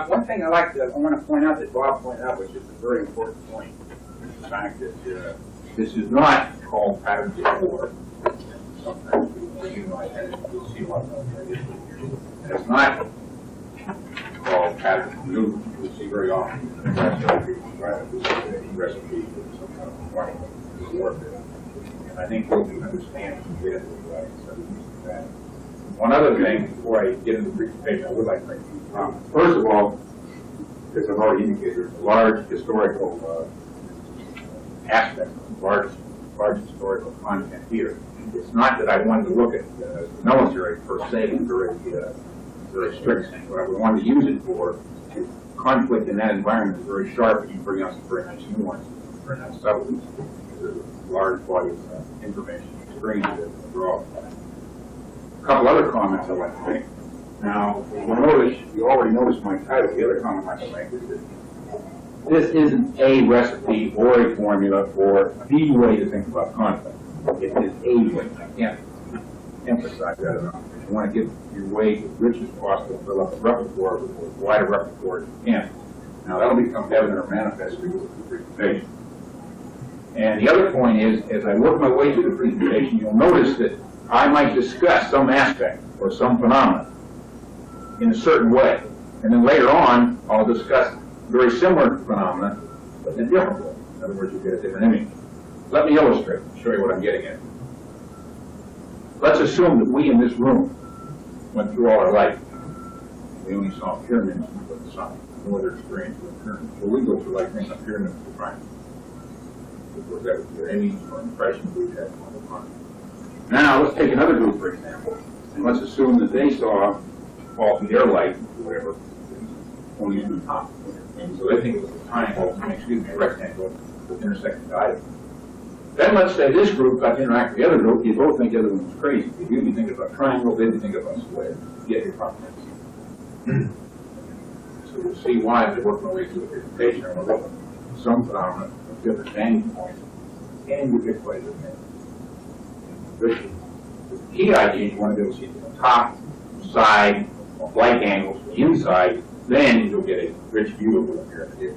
One thing I want to point out that Bob pointed out, which is a very important point, is the fact that this is not called pattern before. Sometimes you might see a lot of that. And it's not called pattern new. We see very often recipe for some kind of warfare. And I think what we understand is that. One other thing before I get into the presentation, I would like to make a few comments. First of all, as I've already indicated, there's a large historical aspect, large historical content here. It's not that I wanted to look at the military per se in very strict sense. What I wanted to use it for is conflict in that environment is very sharp, and you bring out some very nice nuances, very nice subtleties. There's a large body of information, experience to draw. A couple other comments I'd like to make. Now, you already noticed my title. The other comment I'd like to make is that this isn't a recipe or a formula for the way to think about conflict. It is a way. I can't emphasize that enough. You want to get your way as rich as possible, fill up a repertoire with as wide a repertoire as you can. Now, that'll become evident or manifest through the presentation. And the other point is, as I work my way through the presentation, you'll notice that I might discuss some aspect or some phenomenon in a certain way. And then later on, I'll discuss very similar phenomena, but in a different way. In other words, you get a different image. Let me illustrate, show you what I'm getting at. Let's assume that we in this room went through all our life. We only saw pyramids from the side. No other experience with pyramids. So we go through life thinking of pyramids as a crime. That was the image or impression we had on the time. Now, let's take another group, for example, and let's assume that they saw all through their life, whatever, only in the top. And so they think it was a triangle, a rectangle, with intersecting items. Then let's say this group got to interact with the other group, you both think the other one was crazy. If you be thinking about triangles, they'd be thinking about squares. Get your problem. So we'll see why as we work our way through the presentation, and we'll look at some phenomena of different vantage points, and we'll get quite a bit. The key idea is you want to be able to see the top, side, like angles, the inside, then you'll get a rich view of what appears here.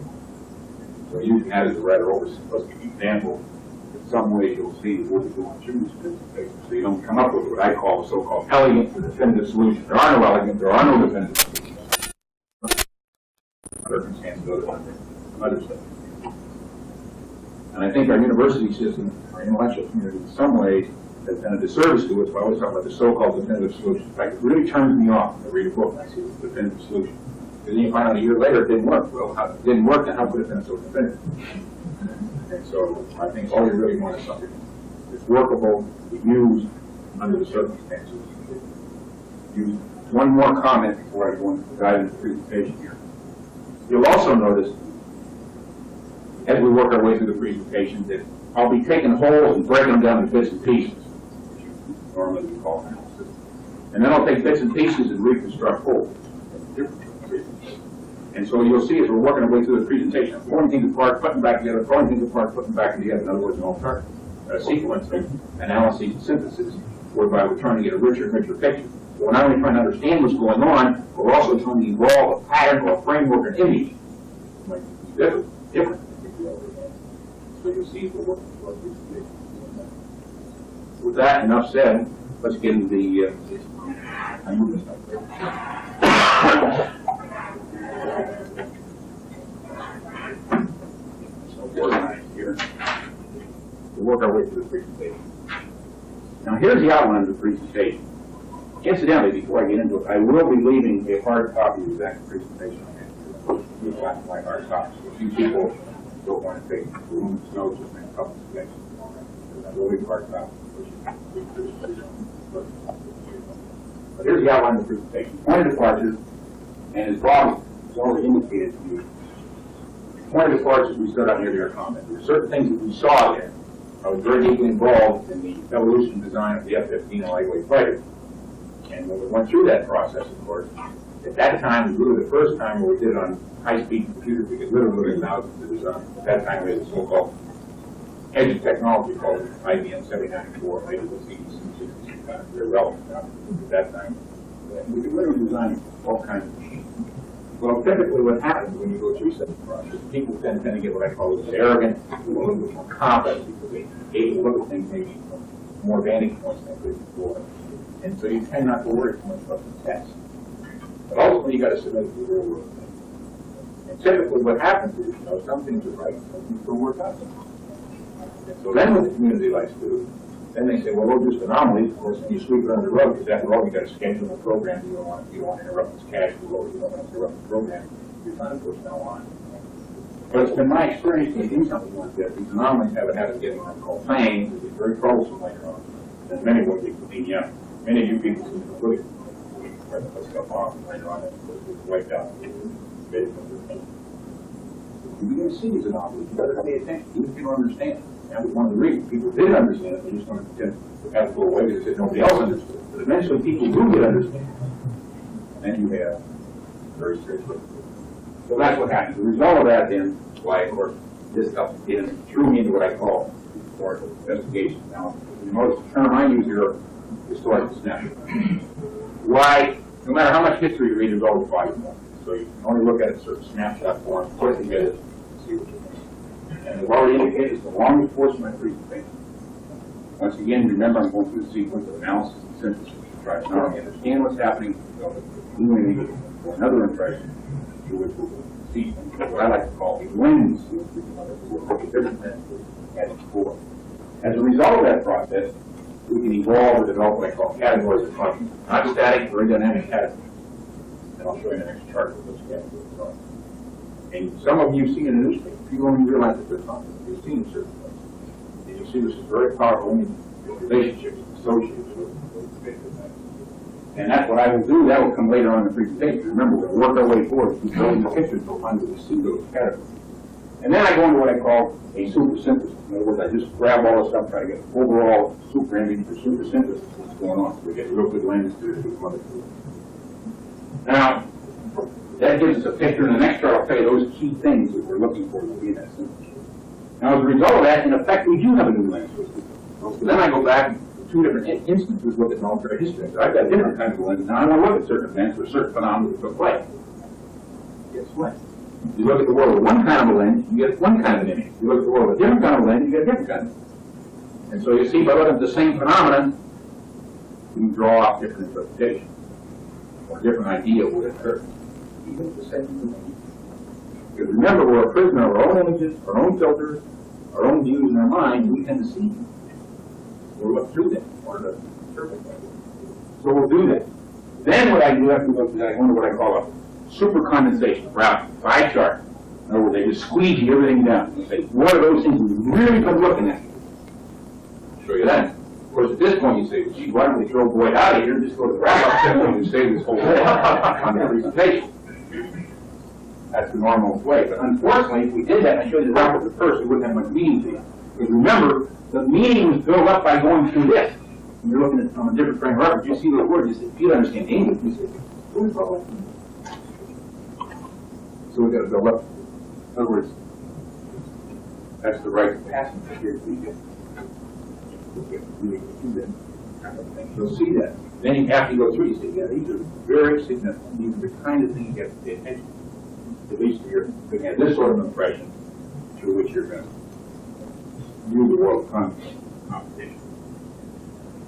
So using that as a rather oversimplistic example, in some ways you'll see what we're going through this presentation. So you don't come up with what I call the so-called elegant or definitive solution. There are no elegant, there are no definitive solutions. Circumstances other stuff. And I think our university system, our intellectual community, in some ways, has done a disservice to us by always talking about the so-called definitive solution. In fact, it really turns me off when I read a book and I see the definitive solution. Because then you find out a year later it didn't work. Well, how it didn't work, then how could it have been so definitive? And so I think all you really want is something that's workable, used under the circumstances. Use one more comment before I go into the guidance presentation here. You'll also notice, as we work our way through the presentation, that I'll be taking wholes and breaking them down into bits and pieces, which normally we call analysis. And then I'll take bits and pieces and reconstruct wholes. And so you'll see as we're working our way through the presentation, throwing things apart, putting back together, throwing things apart, putting back together. In other words, an alternate sequence of analysis and synthesis, whereby we're trying to get a richer and richer picture. So we're not only trying to understand what's going on, but we're also trying to evolve a pattern or a framework or an image. It might be different. So you'll see the work of our presentation. With that, enough said, let's get into the I move this up. So organized here. We'll work our way through the presentation. Now here's the outline of the presentation. Incidentally, before I get into it, I will be leaving a hard copy of the exact presentation I have. You'll find my hard copy. A few people don't want to take voluminous notes and make a couple of suggestions. I will leave a hard copy. But here's the outline of the presentation. Point of departure, and as Bob has already indicated to you, point of departure, we start out near your comment. There are certain things that we saw there. I was very deeply involved in the evolution and design of the F-15 lightweight fighter. And when we went through that process, of course, at that time was really the first time where we did it on high-speed computers. We could literally thousands of designs. At that time, we had the so-called edge of technology called IBM 794, later the CDC 66. They're relevant now at that time. We can literally design all kinds of machines. Well, typically what happens when you go through such a process, people tend to get what I call arrogant, a little bit more confident, because they able to look at things maybe from more vantage points than they did before. And so you tend not to worry too much about the test. But ultimately, you got to submit to the real world thing. And typically what happens is, some things are right, some things don't work out. And so then what the community likes to do, then they say, well, we'll do anomalies, of course, and you sweep it under the rug, because after all, you got to schedule a program. You don't want to interrupt this cash flow, you don't want to interrupt the program. You're trying to push now on. But it's been my experience when you do something like that, these anomalies have a habit of getting what I call fame, which is very troublesome later on. And many will be clean, yeah. Many of you people seem to put put stuff off later on and it's wiped out. You're going to see these anomalies. You better pay attention, even if you don't understand. That was one of the reasons people didn't understand it. They just wanted to have to go away because they said nobody else understood. But eventually people do get understand. And then you have very serious risks. So that's what happens. The result of that then, why of course this stuff threw me into what I call historical investigation. Now, you notice the term I use here, historical snapshot. Why, no matter how much history you read, there's always body more. So you can only look at it in a certain snapshot form, put it together, and see what you think. And we've already indicated it's the longest portion of my presentation. Once again, remember I'm going through the sequence of analysis and synthesis to try to not only understand what's happening, but moving for another impression, to which we'll see what I like to call a lens, which is different than as before. As a result of that process, we can evolve or develop what I call categories of functions, not static, very dynamic categories. And I'll show you in the next chart what those categories are. And some of you see in the newspaper, people don't even realize that they're functions. You've seen certain things. And you see this is very powerful in relationships associated with particular things. And that's what I will do. That will come later on in the presentation. Remember, we'll work our way forward. We're building the picture until finally we see those categories. And then I go into what I call a supersynthesis. In other words, I just grab all the stuff, try to get overall super image for supersynthesis of what's going on. So we get a real good lens to some other tools. Now, that gives us a picture. In the next chart, I'll tell you those key things that we're looking for will be in that synthesis. Now, as a result of that, in effect, we do have a new lens. So then I go back to two different instances, look at military history. So I've got different kinds of lenses. Now I want to look at certain events or certain phenomena that took place. Guess what? You look at the world with one kind of a lens, you get one kind of an image. You look at the world with a different kind of a lens, you get a different kind of an image. And so you see, by looking at the same phenomenon, you can draw off different interpretations or a different idea of what occurred. Even at the same image. Because remember, we're a prisoner of our own images, our own filters, our own views in our mind. We tend to see them. We'll look through them in order to interpret them. So we'll do that. Then what I do after look is I go into what I call a supercondensation, perhaps pie chart. In other words, they just squeegee everything down and say, what are those things we've really been looking at? I'll show you that. Of course, at this point you say, well, gee, why don't we throw Boyd out of here and just go to the wrap-up section and save this whole thing on the presentation? That's the normal way. But unfortunately, if we did that and I showed you the wrap-up at first, it wouldn't have much meaning to you. Because remember, the meaning was built up by going through this. When you're looking at it from a different frame of reference, you see the words, you say, if you understand English, you say, what is all that? So we've got to build up. In other words, that's the right capacity for here to get. You'll see that. Then you have to go through, you say, yeah, these are very significant. These are the kind of things you have to pay attention to. At least you're going to have this sort of impression through which you're going to view the world of competition.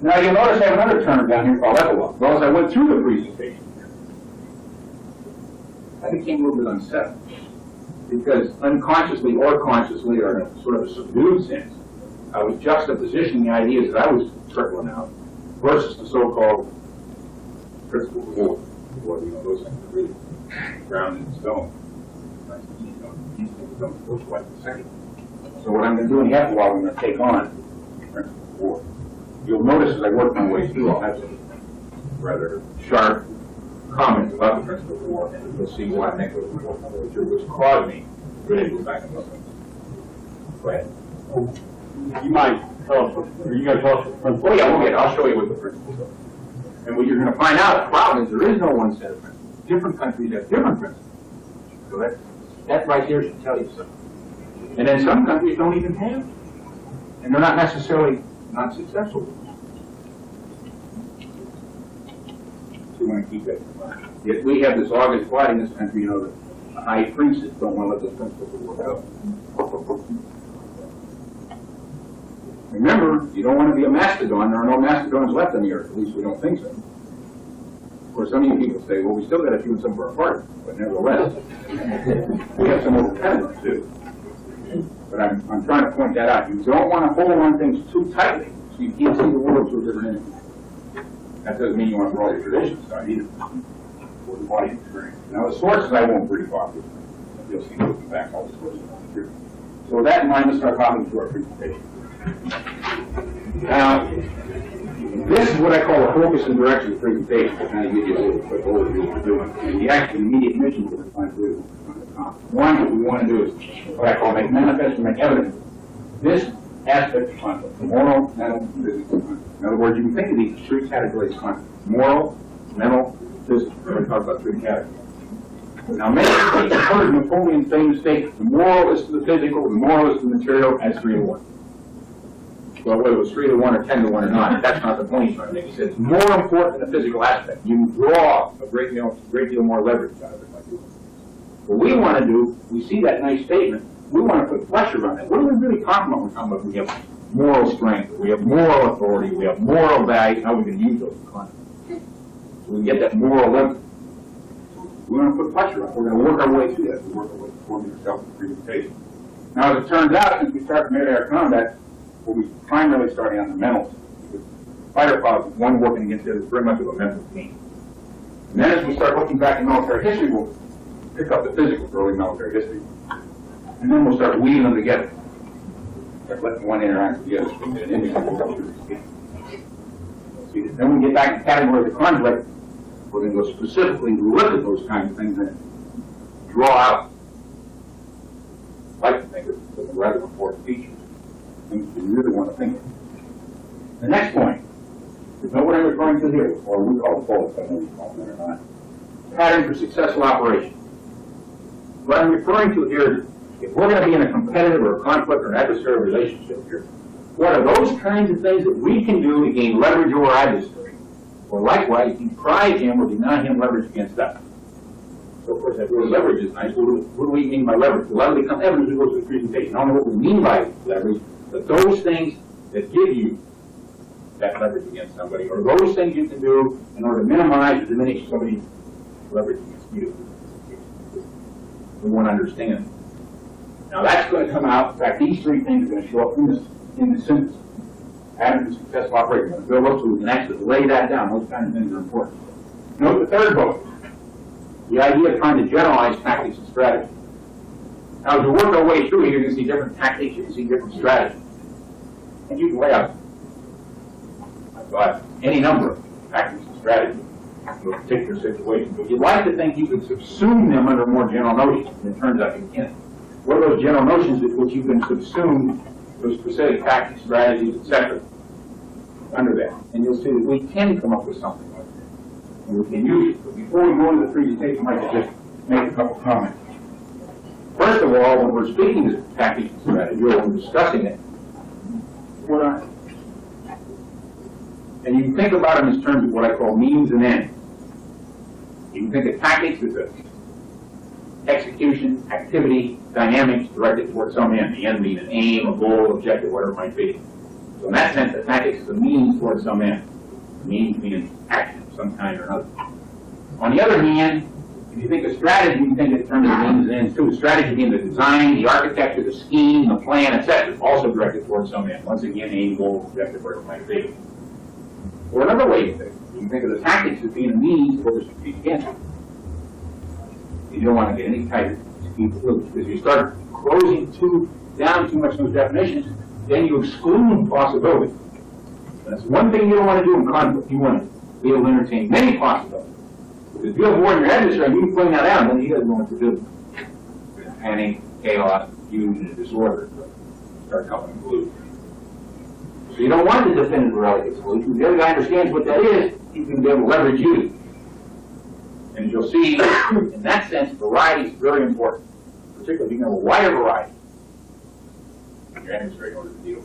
Now you'll notice I have another term down here called epilogue. Well, as I went through the presentation, I became a little bit unsettled because unconsciously or consciously, or in a sort of a subdued sense, I was juxtapositioning the ideas that I was circling out versus the so-called principles of war. Or, those things are really grounded in stone. These things don't go quite the same. So what I'm going to do in the epilogue, I'm going to take on the principles of war. You'll notice as I work my way through, I'll have some rather sharp comments about the principle of war, and you'll see why I think which caused me to really go back and look. Go ahead. You might tell us, are you going to tell us what the principle? Oh yeah, okay, I'll show you what the principles are. And what you're going to find out, the problem is there is no one set of principles. Different countries have different principles. So that right here should tell you something. And then some countries don't even have it. And they're not necessarily not successful. So when to keep that in mind. Yet we have this august body in this country, you know, the high priests don't want to let those principles work out. Remember, you don't want to be a mastodon. There are no mastodons left on the earth. At least we don't think so. Of course, some of you people say, well, we still got a few and some for our party, but nevertheless, we have some overcomers too. But I'm trying to point that out. You don't want to hold on things too tightly, so you can't see the world through a different image. That doesn't mean you want to throw all your traditions out either. For the body experience. Now, the sources I won't brief off you. You'll see looking back all the sources on here. So with that in mind, let's start talking to our presentation. Now, this is what I call the focus and direction of the presentation to kind of give you a little quick overview of what we're doing. And the actual immediate mission we're trying to do. One, what we want to do is what I call make manifest and make evident this aspect of conflict: moral, mental, physical conflict. In other words, you can think of these as three categories of conflict: moral, mental, physical. We're going to talk about three categories. Now, many of you have heard Napoleon's famous statement: the moral is to the physical, the moral is to the material, as 3 to 1. Well, whether it was 3 to 1 or 10 to 1 or not, that's not the point he's trying to make. He says it's more important than the physical aspect. You draw a great deal more leverage out of it by doing it. What we want to do, we see that nice statement, we want to put pressure on it. What are we really talking about when we're talking about we have moral strength, we have moral authority, we have moral value, how we can use those in conflict? So we get that moral leverage. We want to put pressure on it. We're going to work our way through that. We work our way through yourself in the presentation. Now, as it turns out, since we start military combat, we'll be primarily starting on the mental. Fighter pilots, one working against the other, is very much of a mental team. And then as we start looking back in military history, we'll pick up the physical for early military history. And then we'll start weaving them together. Start letting one interact with the other. Then when we get back to categories of conflict, we're going to go specifically look at those kinds of things and draw out, I like to think of some rather important features, things you really want to think of. The next point is know what I'm referring to here, or we call it bullets, I know you call them or not. Pattern for successful operation. What I'm referring to here is if we're going to be in a competitive or a conflict or an adversarial relationship here, what are those kinds of things that we can do to gain leverage over our adversary? Or likewise, deprive him or deny him leverage against us. So of course that word leverage is nice. What do we mean by leverage? Well, that'll become evident as we go through the presentation. I don't know what we mean by leverage, but those things that give you that leverage against somebody, or those things you can do in order to minimize or diminish somebody's leverage against you. We want to understand. Now that's going to come out. In fact, these three things are going to show up in the synthesis. Pattern for successful operation. We're going to build up so we can actually lay that down. Those kinds of things are important. Note the third bullet. The idea of trying to generalize tactics and strategy. Now, as we work our way through here, you can see different tactics, you can see different strategies. And you can lay out any number of tactics and strategies for a particular situation. But you'd like to think you could subsume them under more general notions, and it turns out you can't. What are those general notions which you can subsume those specific tactics, strategies, etc. under that? And you'll see that we can come up with something like that. And we can use it. But before we go into the presentation, I'd like to just make a couple comments. First of all, when we're speaking of tactics and strategy, or when we're discussing it, what are they? And you can think about them in terms of what I call means and ends. You can think of tactics as a execution, activity, dynamics directed towards some end. The end being an aim, a goal, objective, whatever it might be. So in that sense, the tactics is a means towards some end. The means being action of some kind or another. On the other hand, if you think of strategy, you can think in terms of means and ends too. Strategy being the design, the architecture, the scheme, the plan, etc. Also directed towards some end. Once again, aim, goal, objective, whatever it might be. Or another way you can think of the tactics as being a means towards a strategic end. You don't want to get any type of scheme conclusions. Because if you start closing down too much of those definitions, then you exclude possibilities. That's one thing you don't want to do in conflict. You want to be able to entertain many possibilities. Because if you have more in your adversary, you can point that out, and then he doesn't know what to do. Panic, chaos, confusion, and disorder. Start coming conclusions. So you don't want the definitive relative solution. If the other guy understands what that is, he's going to be able to leverage you. And you'll see, in that sense, variety is very important. Particularly if you have a wider variety in your adversary in order to deal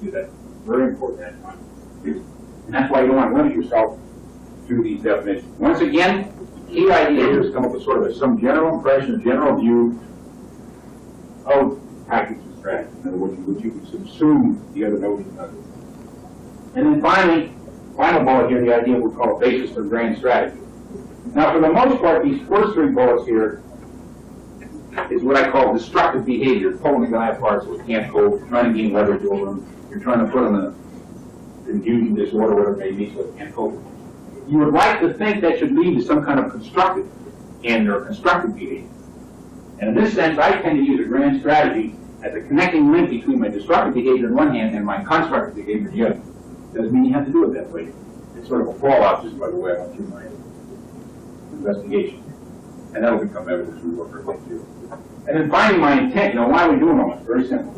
with that. Very important at that time. And that's why you don't want to limit yourself to these definitions. Once again, key idea here is come up with sort of some general impression, a general view of tactics and strategy. In other words, which you can subsume the other notions of it. And then finally, final bullet here, the idea we call a basis for grand strategy. Now, for the most part, these first three bullets here is what I call destructive behavior, pulling the guy apart so he can't go, trying to gain leverage over him. You're trying to put him in a confusion disorder, whatever it may be, so it can't cope. You would like to think that should lead to some kind of constructive end or constructive behavior. And in this sense, I tend to use a grand strategy as a connecting link between my destructive behavior on one hand and my constructive behavior on the other. Doesn't mean you have to do it that way. It's sort of a fallout, just by the way I went through my investigation. And that'll become evidence we work our way through. And then finally, my intent, why are we doing all this? Very simple.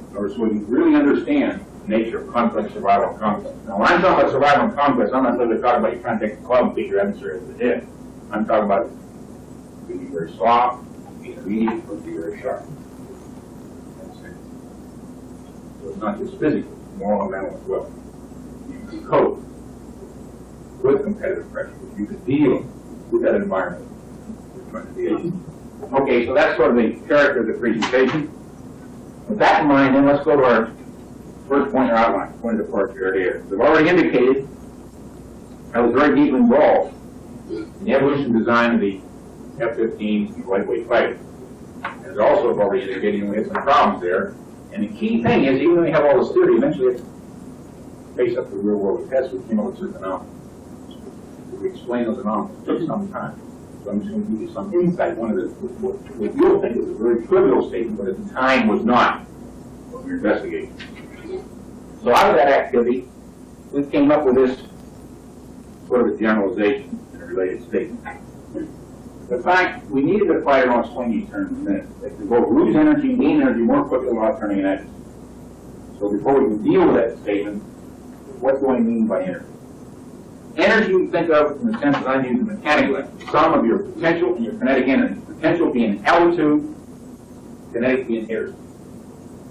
In order so we really understand the nature of conflict, survival, and conquest. Now, when I'm talking about survival and conquest, I'm not literally talking about you trying to take a club and beat your adversary over the head. I'm talking about being very soft, being immediate, or being very sharp. So it's not just physical, moral and mental as well. You can cope with competitive pressure. You can deal with that environment you're trying to deal with. Okay, so that's sort of the character of the presentation. With that in mind, then let's go to our first point or outline, point of departure here. As I've already indicated, I was very deeply involved in the evolution design of the F-15 lightweight fighter. As also I've already indicated, we had some problems there. And the key thing is, even though we have all this theory, eventually we have to face up to the real world tests. We came up with certain anomalies. We explain those anomalies. It took some time. So I'm just going to give you some insight. One of the, what you'll think is a very trivial statement, but at the time was not when we were investigating. So out of that activity, we came up with this sort of a generalization in a related statement. The fact we needed a fighter, I'll explain these terms in a minute, that can both lose energy and gain energy more quickly without turning an edge. So before we can deal with that statement, what do I mean by energy? Energy you think of in the sense that I use the mechanical energy, sum of your potential and your kinetic energy. Potential being altitude, kinetic being airspeed.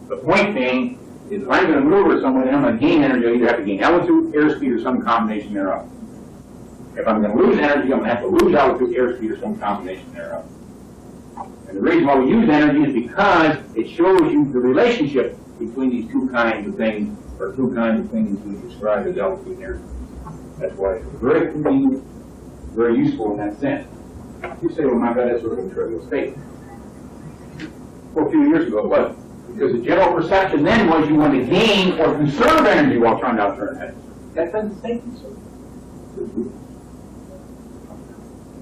The point being is if I'm going to maneuver somewhere and I'm going to gain energy, I either have to gain altitude, airspeed, or some combination thereof. If I'm going to lose energy, I'm going to have to lose altitude, airspeed, or some combination thereof. And the reason why we use energy is because it shows you the relationship between these two kinds of things, or two kinds of things we describe as altitude and airspeed. That's why it's very convenient, very useful in that sense. You say, well, my God, that's sort of a trivial statement. Well, a few years ago it wasn't. Because the general perception then was you want to gain or conserve energy while trying to outturn an enemy. That doesn't say conserve.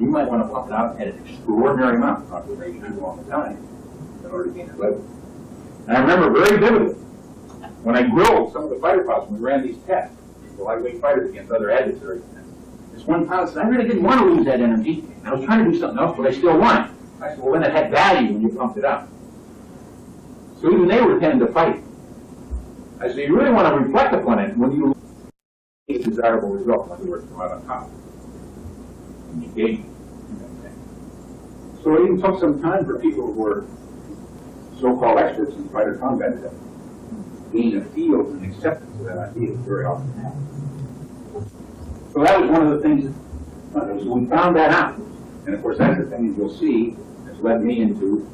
You might want to pump it out at an extraordinary amount of concentration all the time in order to gain that level. And I remember very vividly when I grilled some of the fighter pilots when we ran these tests, the lightweight fighters against other adversaries. This one pilot said, I really didn't want to lose that energy. I was trying to do something else, but I still won. I said, well, then it had value when you pumped it out. So even they were tending to fight. I said, you really want to reflect upon it when you get a desirable result, in other words, come out on top. And you gain. So it even took some time for people who were so-called experts in fighter combat to gain a feel and acceptance of that idea very often happens. So that was one of the things that we found that out. And of course, that's the thing that you'll see that's led me into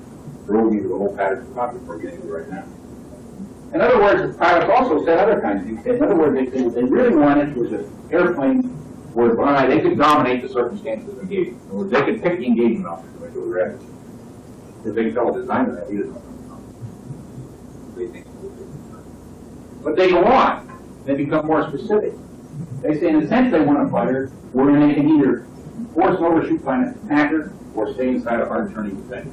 throwing into the whole pattern of topic we're getting to right now. In other words, the pilots also said other kinds of things. In other words, they really wanted was an airplane whereby they could dominate the circumstances of engagement. In other words, they could pick the engagement options when they were ready. The big fellow designer that he doesn't know. They think but they go on. They become more specific. They say, in a sense, they want a fighter wherein they can either force an overshoot by an attacker or stay inside a hard-turning defense.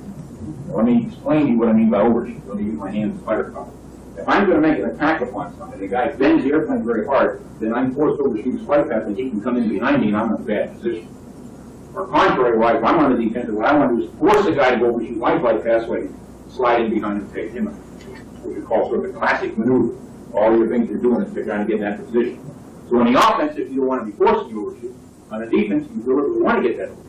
Let me explain to you what I mean by overshoot. Let me use my hands as fighter pilot. If I'm going to make an attack upon something, the guy bends the airplane very hard, then I'm forced to overshoot his flight path and he can come in behind me and I'm in a bad position. Or contrary-wise, if I'm on the defensive, what I want to do is force the guy to overshoot my flight path so I can slide in behind him and take him out. What we call sort of the classic maneuver. All your things you're doing is to try to get in that position. So on the offensive, you don't want to be forced to overshoot. On the defense, you deliberately want to get that overshoot.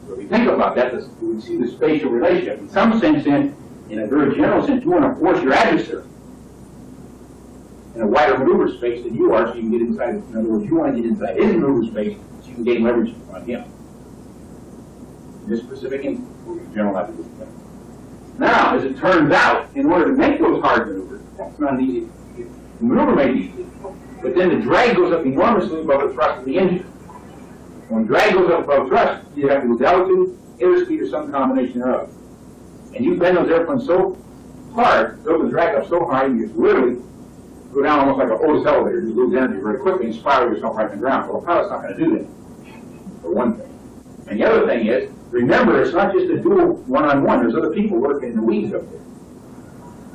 So if you think about that, we see the spatial relationship. In some sense, in a very general sense, you want to force your adversary in a wider maneuver space than you are, so you can get inside. In other words, you want to get inside his maneuver space so you can gain leverage on him. In this specific instance, we can generalize it. Now, as it turns out, in order to make those hard maneuvers, that's not an easy. The maneuver may be easy, but then the drag goes up enormously above the thrust of the engine. When drag goes up above thrust, you have to lose altitude, airspeed, or some combination thereof. And you bend those airplanes so hard, build the drag up so high, you just literally go down almost like an OODA elevator. You lose energy very quickly and spiral yourself right in the ground. Well, a pilot's not going to do that, for one thing. And the other thing is, remember, it's not just a dual one-on-one. There's other people working in the weeds up there.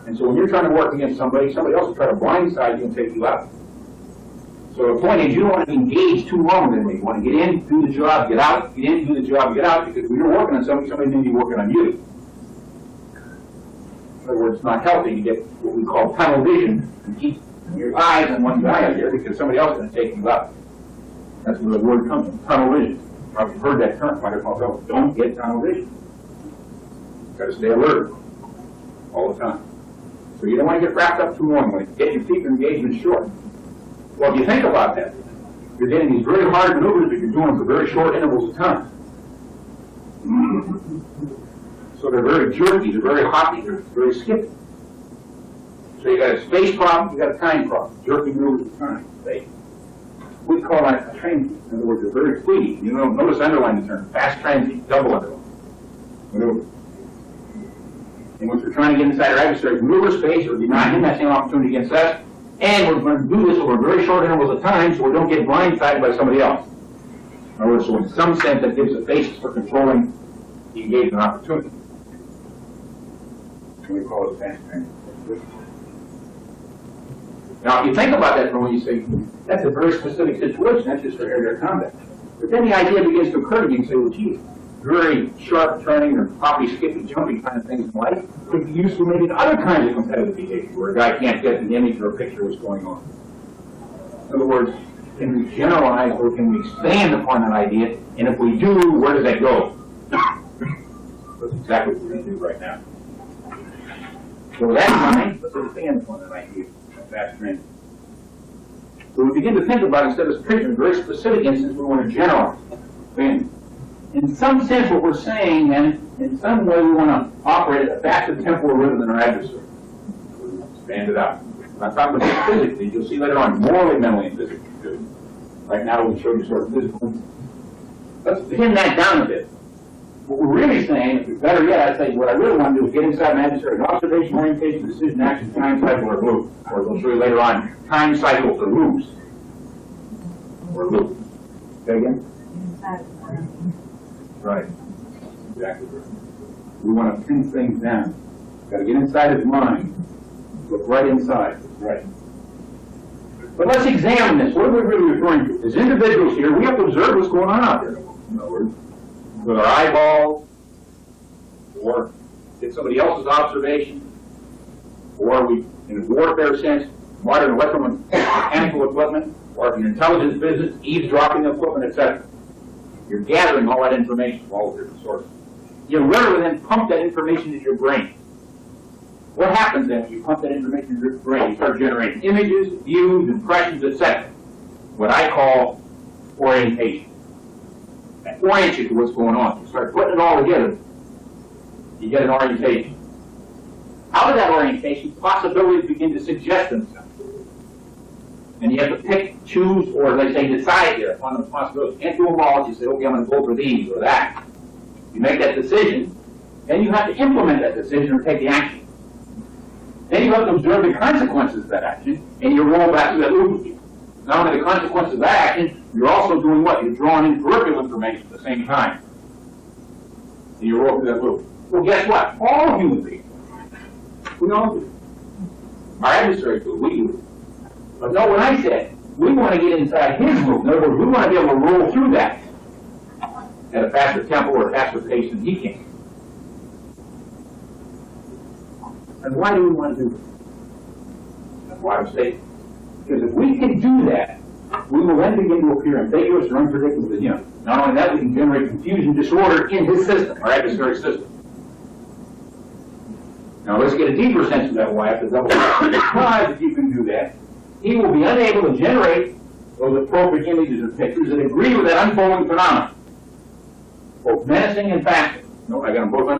And so when you're trying to work against somebody, somebody else will try to blindside you and take you out. So the point is, you don't want to engage too long with anybody. You want to get in, do the job, get out, get in, do the job, get out, because when you're working on somebody, somebody may be working on you. In other words, it's not healthy to get what we call tunnel vision and keep your eyes on one guy out there because somebody else is going to take you out. That's where the word comes from, tunnel vision. I've heard that term. Might as well don't get tunnel vision. You've got to stay alert all the time. So you don't want to get wrapped up too long. Get your peak engagement short. Well, if you think about that, you're getting these very hard maneuvers that you're doing for very short intervals of time. So they're very jerky, they're very hoppy, they're very skippy. So you got a space problem, you got a time problem. Jerky maneuvers of time. We call that a transient. In other words, they're very fleeting. You know, notice underline the term, fast transient, double underline. Maneuver. And once we're trying to get inside our adversary's maneuver space or deny him that same opportunity against us, and we're going to do this over very short intervals of time so we don't get blindsided by somebody else. In other words, so in some sense that gives a basis for controlling the engagement opportunity. We call it fast transient. Now, if you think about that for when you say, that's a very specific situation, that's just for air-to-air combat. But then the idea begins to occur to you and say, well, gee, very sharp turning or hoppy, skippy, jumping kind of things in life could be useful maybe in other kinds of competitive behavior where a guy can't get an image or a picture of what's going on. In other words, can we generalize or can we expand upon that idea? And if we do, where does that go? That's exactly what we're going to do right now. So with that in mind, let's expand upon that idea. Fast transient. So we begin to think about, instead of picturing a very specific instance, we want to generalize. In some sense, what we're saying, and in some way, we want to operate at a faster temporal rhythm than our adversary. Expand it out. I'm not talking about physically. You'll see later on, morally, mentally, and physically. Right now, we show you sort of physical. Let's pin that down a bit. What we're really saying, if better yet, I'd say what I really want to do is get inside an adversary, observation, orientation, decision, action, time cycle, or loop. Or we'll show you later on, time cycles or loops. Or loop. Say again? Right. Exactly right. We want to pin things down. Got to get inside his mind. Look right inside. Right. But let's examine this. What are we really referring to? As individuals here, we have to observe what's going on out there. In other words, with our eyeballs, or get somebody else's observation, or we, in a warfare sense, modern electromechanical equipment, or in intelligence business, eavesdropping equipment, etc. You're gathering all that information from all different sources. You literally then pump that information into your brain. What happens then when you pump that information into your brain? You start generating images, views, impressions, etc. What I call orientation. That orients you to what's going on. You start putting it all together, you get an orientation. Out of that orientation, possibilities begin to suggest themselves. And you have to pick, choose, or they say decide here upon the possibilities. You can't do them all. You say, okay, I'm going to go for these or that. You make that decision, then you have to implement that decision or take the action. Then you have to observe the consequences of that action, and you roll back to that loop again. Not only the consequences of that action, you're also doing what? You're drawing in peripheral information at the same time. And you roll through that loop. Well, guess what? All human beings, we all do. Our adversaries do, we do. But no, what I said, we want to get inside his loop. In other words, we want to be able to roll through that at a faster tempo or a faster pace than he can. And why do we want to do this? That's why I'm saying. Because if we can do that, we will then begin to appear ambiguous or unpredictable to him. Not only that, we can generate confusion, disorder in his system, our adversary's system. Now let's get a deeper sense of that why after double. Because if you can do that, he will be unable to generate those appropriate images and pictures that agree with that unfolding phenomenon, both menacing and fascinating. No, I got them both